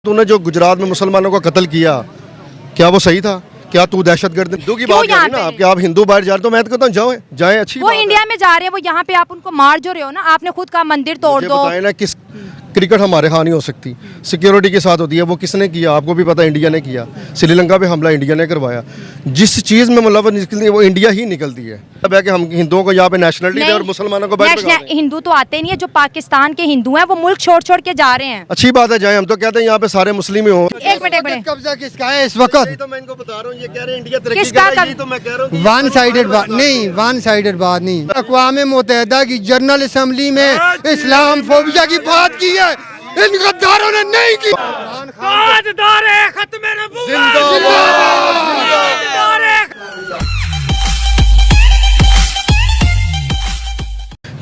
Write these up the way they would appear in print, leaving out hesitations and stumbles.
तूने जो गुजरात में मुसलमानों का कत्ल किया, क्या वो सही था? क्या तू दहशतगर्द हिंदू की बात कर रही ना? आप क्या आप हिंदू बाहर जा रहे, तो मैं तो कहता हूँ जाओ, जाए, अच्छी वो इंडिया में जा रहे हैं, वो यहाँ पे आप उनको मार जो रहे हो ना, आपने खुद कहा मंदिर तोड़ दो। बताए ना, किस क्रिकेट हमारे यहाँ नहीं हो सकती, सिक्योरिटी के साथ होती है। वो किसने किया? आपको भी पता है, इंडिया ने किया। श्रीलंका पे हमला इंडिया ने करवाया। जिस चीज़ में मुलव्वस निकलती है वो इंडिया ही निकलती है। अब है कि हम हिंदुओं को यहाँ पे नेशनलिटी दे और मुसलमानों को बाहर भगा दें। हिंदू तो आते नहीं है, जो पाकिस्तान के हिंदू हैं वो मुल्क छोड़ छोड़ के जा रहे हैं। अच्छी बात है, जाए। हम तो कहते हैं यहाँ पे सारे मुस्लिम ही हो। एक मिनट कब्जा किसका है इस वक्त? तो मैं इनको बता रहा हूँ, ये कह रहे हैं इंडिया तरक्की किसका कर रहा है, यही तो मैं कह रहा हूँ। वन साइडेड बात नहीं, वन साइडेड बात नहीं। अक़वाम मुत्तहिदा की जनरल असम्बली में इस्लाम फोबिया की बात की है, इन गद्दारों ने नहीं की।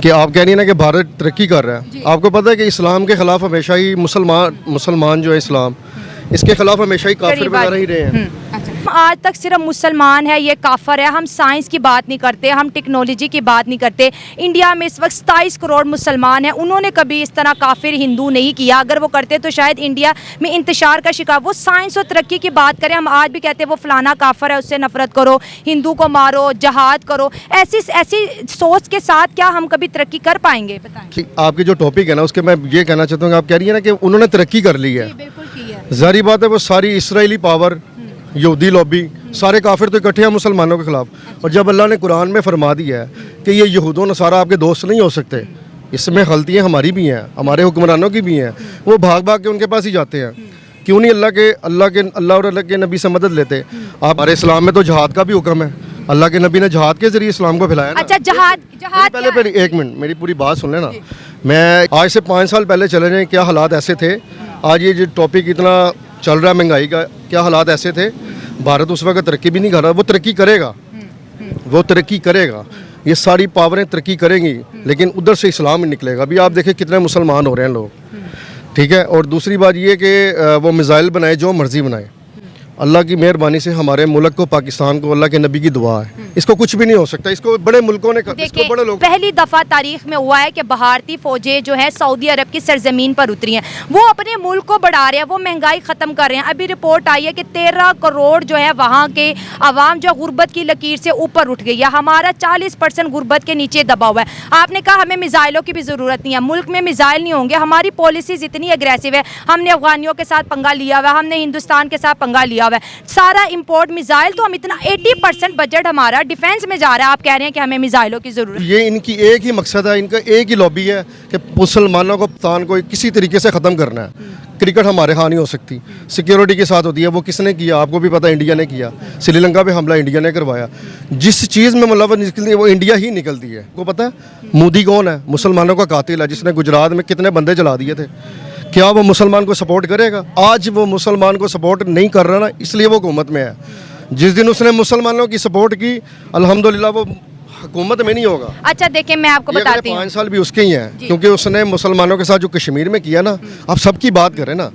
कि आप कह रही है ना कि भारत तरक्की कर रहा है। आपको पता है कि इस्लाम के खिलाफ हमेशा ही मुसलमान जो है, इस्लाम इसके खिलाफ हमेशा ही काफिर वगैरह ही रहे हैं। आज तक सिर्फ मुसलमान है, ये काफर है। हम साइंस की बात नहीं करते, हम टेक्नोलॉजी की बात नहीं करते। इंडिया में इस वक्त 27 करोड़ मुसलमान हैं, उन्होंने कभी इस तरह काफिर हिंदू नहीं किया। अगर वो करते तो शायद इंडिया में इंतशार का शिकार। वो साइंस और तरक्की की बात करें, हम आज भी कहते हैं वो फलाना काफर है, उससे नफरत करो, हिंदू को मारो, जहाद करो। ऐसी सोच के साथ क्या हम कभी तरक्की कर पाएंगे? बताएं। आपकी जो टॉपिक है ना, उसके मैं ये कहना चाहता हूँ, आप कह रही है ना कि उन्होंने तरक्की कर ली है। बिल्कुल की है। जारी बात है, वो सारी इसराइली पावर, यहूदी लॉबी, सारे काफिर तो इकट्ठे हैं मुसलमानों के खिलाफ। और जब अल्लाह ने कुरान में फरमा दिया है कि ये यहूद नसारा आपके दोस्त नहीं हो सकते, इसमें गलतियाँ हमारी भी हैं, हमारे हुक्मरानों की भी हैं, वो भाग भाग के उनके पास ही जाते हैं। क्यों नहीं अल्लाह और अल्लाह के नबी से मदद लेते? हमारे इस्लाम में तो जहाद का भी हुक्म है। अल्लाह के नबी ने जहाद के जरिए इस्लाम को फैलाया ना। अच्छा, जहाद पहले एक मिनट, मेरी पूरी बात सुन लेना। मैं आज से 5 साल पहले चले जाएँ, क्या हालात ऐसे थे। आज ये जो टॉपिक इतना चल रहा है महंगाई का, क्या हालात ऐसे थे। भारत उस वक्त तरक्की भी नहीं कर रहा। वो तरक्की करेगा, वो तरक्की करेगा, ये सारी पावरें तरक्की करेंगी, लेकिन उधर से इस्लाम ही निकलेगा। अभी आप देखिए कितने मुसलमान हो रहे हैं लोग, ठीक है। और दूसरी बात ये कि वो मिसाइल बनाए, जो मर्जी बनाए, अल्लाह की मेहरबानी से हमारे मुल्क को, पाकिस्तान को, अल्लाह के नबी की दुआ है, इसको कुछ भी नहीं हो सकता। इसको बड़े मुल्कों ने, इसको बड़े लोग। पहली दफा तारीख में हुआ है कि भारतीय फौजें जो है सऊदी अरब की सरजमीन पर उतरी हैं। वो अपने मुल्क को बढ़ा रहे हैं, वो महंगाई खत्म कर रहे हैं। अभी रिपोर्ट आई है कि 13 करोड़ जो है वहाँ के अवाम जो गुर्बत की लकीर से ऊपर उठ गई है। हमारा 40% गुर्बत के नीचे दबा हुआ है। आपने कहा हमें मिसाइलों की भी ज़रूरत नहीं है, मुल्क में मिसाइल नहीं होंगे। हमारी पॉलिसीज इतनी अग्रेसिव है, हमने अफगानियों के साथ पंगा लिया हुआ है, हमने हिंदुस्तान के साथ पंगा लिया हुआ है, सारा इंपोर्ट मिसाइल। तो हम इतना 80% बजट हमारा डिफेंस में जा रहा है, आप कह रहे हैं कि हमें मिसाइलों की जरूरत। ये इनकी एक ही मकसद है, इनका एक ही लॉबी है कि मुसलमानों को, पाकिस्तान को किसी तरीके से ख़त्म करना है। क्रिकेट हमारे यहाँ नहीं हो सकती, सिक्योरिटी के साथ होती है। वो किसने किया? आपको भी पता है, इंडिया ने किया। श्रीलंका पे हमला इंडिया ने करवाया। जिस चीज़ में मुलव्वस निकलती है वो इंडिया ही निकलती है। आपको पता है मोदी कौन है? मुसलमानों का कातिल है, जिसने गुजरात में कितने बंदे जला दिए थे। क्या वो मुसलमान को सपोर्ट करेगा? आज वो मुसलमान को सपोर्ट नहीं कर रहा ना, इसलिए वो हुकूमत में है। जिस दिन उसने मुसलमानों की सपोर्ट की, अल्हम्दुलिल्लाह वो हुकूमत में नहीं होगा। अच्छा देखिए, मैं आपको बताती हूँ, 5 साल भी उसके ही हैं, क्योंकि उसने मुसलमानों के साथ जो कश्मीर में किया ना। आप सबकी बात करें ना,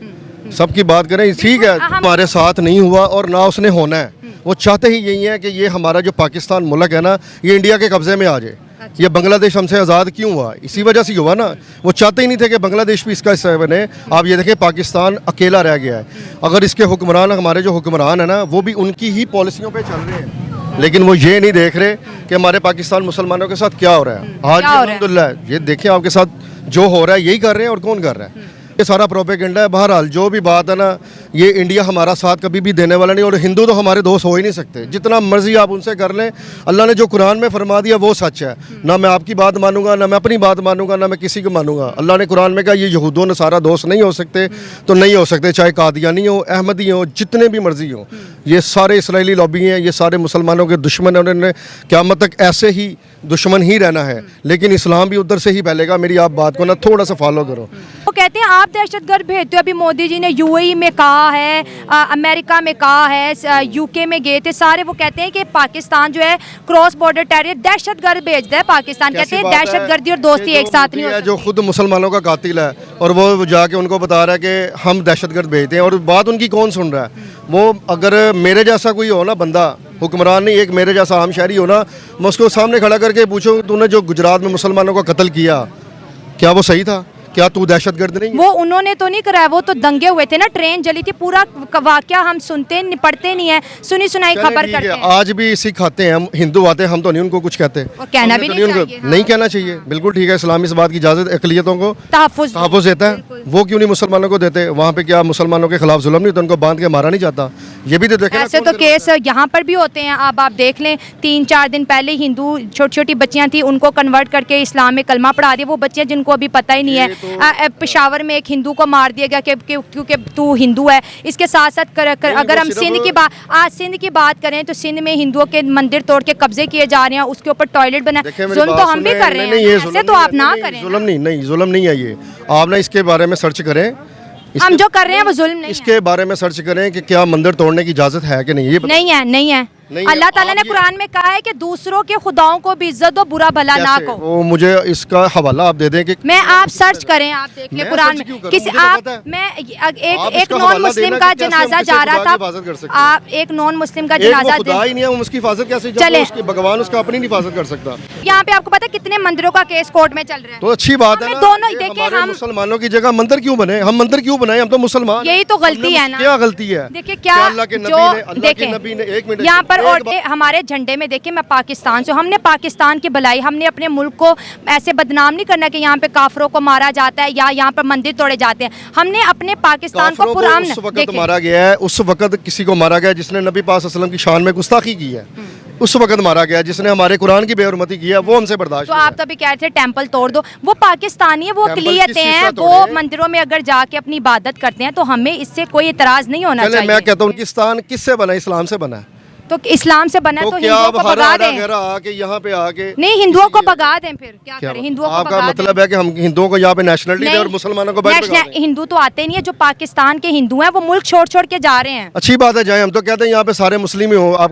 सबकी बात करें, ठीक है, हमारे साथ नहीं हुआ और ना उसने होना है। वो चाहते ही यही है कि ये हमारा जो पाकिस्तान मुल्क है ना, ये इंडिया के कब्जे में आ जाए। ये बांग्लादेश हमसे आज़ाद क्यों हुआ? इसी वजह से हुआ ना। वो चाहते ही नहीं थे कि बांग्लादेश भी इसका हिस्सा बने। आप ये देखें, पाकिस्तान अकेला रह गया है। अगर इसके हुक्मरान, हमारे जो हुक्मरान है ना, वो भी उनकी ही पॉलिसियों पे चल रहे हैं, लेकिन वो ये नहीं देख रहे कि हमारे पाकिस्तान मुसलमानों के साथ क्या हो रहा है। आज अल्हम्दुलिल्लाह ये देखें आपके साथ जो हो रहा है, यही कर रहे हैं। और कौन कर रहा है? ये सारा प्रोपेगेंडा है। बहरहाल जो भी बात है ना, ये इंडिया हमारा साथ कभी भी देने वाला नहीं। और हिंदू तो हमारे दोस्त हो ही नहीं सकते, जितना मर्जी आप उनसे कर लें। अल्लाह ने जो कुरान में फरमा दिया वो सच है। ना मैं आपकी बात मानूंगा, ना मैं अपनी बात मानूंगा, ना मैं किसी को मानूंगा। अल्लाह ने कुरान में कहा ये यहूदों नसारा दोस्त नहीं हो सकते, तो नहीं हो सकते। चाहे कादियानी हो, अहमदी हो, जितने भी मर्जी हो, ये सारे इसराइली लॉबी हैं, ये सारे मुसलमानों के दुश्मन हैं। उन्होंने क़यामत तक ऐसे ही दुश्मन ही रहना है, लेकिन इस्लाम भी उधर से ही फैलेगा। मेरी आप बात को ना थोड़ा सा फॉलो करो। वो कहते हैं आप दहशतगर्द भेजते हो। अभी मोदी जी ने यूएई में कहा है, अमेरिका में कहा है, यूके में गए थे सारे। वो कहते हैं कि पाकिस्तान जो है क्रॉस बॉर्डर टेरर दहशतगर्द भेजता है। पाकिस्तान कहते हैं दहशतगर्दी और दोस्ती एक साथ नहीं हो सकती। जो खुद मुसलमानों का कातिल है और वो जाके उनको बता रहा है कि हम दहशतगर्द भेजते हैं, और बात उनकी कौन सुन रहा है? वो अगर मेरे जैसा कोई हो ना बंदा, हुक्मरान नहीं, एक मेरे जैसा आम शहरी हो ना, मैं उसको सामने खड़ा करके पूछूं, तूने जो गुजरात में मुसलमानों का कत्ल किया, क्या वो सही था? क्या तू दहशतगर्द नहीं है? वो उन्होंने तो नहीं कराया, वो तो दंगे हुए थे ना, ट्रेन जली थी, पूरा वाकया हम सुनते पढ़ते नहीं है, सुनी सुनाई चले खबर ठीक करते है, हैं। आज भी सिख आते हैं, हम हिंदू आते हैं, हम तो नहीं उनको कुछ कहते। और कहना हमने भी तो नहीं उनको चाहिए, हाँ। नहीं कहना चाहिए, बिल्कुल ठीक है। इस्लाम इस बात की इजाज़त अक़लियतों को तहफ़्फ़ुज़ देता है, वो क्यों नहीं मुसलमानों को देते? वहाँ पे क्या मुसलमानों के खिलाफ जुल्म नहीं होता, उनको बांध के मारा नहीं जाता? ये भी तो देखें ना, ऐसे कौन तो करवाता केस यहाँ पर भी होते हैं। अब आप देख लें, 3-4 दिन पहले हिंदू छोटी छोटी बच्चियां थी, उनको कन्वर्ट करके इस्लाम में कलमा पढ़ा दिया। वो बच्चियां जिनको अभी पता ही नहीं है। पेशावर में एक हिंदू को मार दिया गया क्योंकि तू हिंदू है। इसके साथ साथ अगर हम सिंध की बात करें तो सिंध में हिंदुओं के मंदिर तोड़ के कब्जे किए जा रहे हैं, उसके ऊपर टॉयलेट बना। देखें मेरी जुल्म बात तो हम भी सुने, कर रहे नहीं, हैं, ये ऐसे जुल्म तो नहीं आप है, ना नहीं, करें। जुल्म नहीं है ये। आप ना इसके बारे में सर्च करें, हम जो कर रहे हैं वो जुल्म नहीं है। इसके बारे में सर्च करें कि क्या मंदिर तोड़ने की इजाज़त है कि नहीं, ये नहीं है, नहीं है। नहीं है। अल्लाह ताला ने आप ये- कुरान में कहा है कि दूसरों के खुदाओं को भी इज्जत दो, बुरा भला ना कैसे? को। वो मुझे इसका हवाला आप दे दें कि मैं आप सर्च करें, आप देख ले मैं कुरान सर्च क्यों में करूं? किसी मुझे तो आप पता है। मैं आप एक इसका नॉन हवाला मुस्लिम देना का कि कैसे हम जनाजा किसी जा खुदा रहा की था। हिफाजत कर सकते हैं। आप एक नॉन मुस्लिम का एक वो जनाजा खुदा ही नहीं है, हम उसकी हिफाजत कैसे? जब चले। वो उसकी भगवान उसका अपनी नहीं हिफाजत कर सकता, यहाँ पे आपको पता है कितने मंदिरों का केस कोर्ट में चल रहा है। तो अच्छी बात है हमें ना। दोनों ये देखिए, हमारे हम मुसलमानों की जगह मंदिर क्यों बने? हम मंदिर क्यों बनाए? हम तो मुसलमान हैं। यही तो गलती हमने है ना। क्या गलती है? देखिए क्या अल्लाह के नबी जो ने, अल्लाह के देखें नबी ने, एक मिनट यहाँ पर एक और बात- हमारे झंडे में देखिए, मैं पाकिस्तान से, हमने पाकिस्तान की भलाई, हमने अपने मुल्क को ऐसे बदनाम नहीं करना कि यहाँ पे काफरों को मारा जाता है या यहाँ पर मंदिर तोड़े जाते हैं। हमने अपने पाकिस्तान को काफिरों पुरान उस वक्त देखिए, मारा गया है, उस वक्त किसी को मारा गया जिसने नबी पाक सल्लल्लाहु अलैहि वसल्लम की शान में गुस्ताखी की है, उस वक्त मारा गया। जिसने हमारे कुरान की बेहरमती की है वो हमसे बर्दाश्त तो नहीं आप है। तो अभी कह रहे थे टेंपल तोड़ दो, वो पाकिस्तानी है, वो टेंपल अक़लियतें किस चीज़ हैं, का वो तोड़े? मंदिरों में अगर जाके अपनी इबादत करते हैं तो हमें इससे कोई इतराज़ नहीं होना चले मैं चाहिए। कहता हूँ पाकिस्तान किससे बना? इस्लाम से बना है। तो इस्लाम से बना है तो क्या हिंदुओं अब को हरा भगा दें। घेरा आके यहाँ पे आके नहीं, हिंदुओं को किसी के- भगा दें, फिर क्या क्या करें? हिंदुओं को आपका भगा मतलब दें। है कि हम हिंदुओं को यहाँ पे नेशनलिटी दें और नहीं, मुसलमानों को बाहर भगा दें? हिंदू तो आते नहीं है, जो पाकिस्तान के हिंदू हैं वो मुल्क छोड़ छोड़ के जा रहे हैं। अच्छी बात है, जाए। हम तो कहते हैं यहाँ पे सारे मुस्लिम ही हो। आप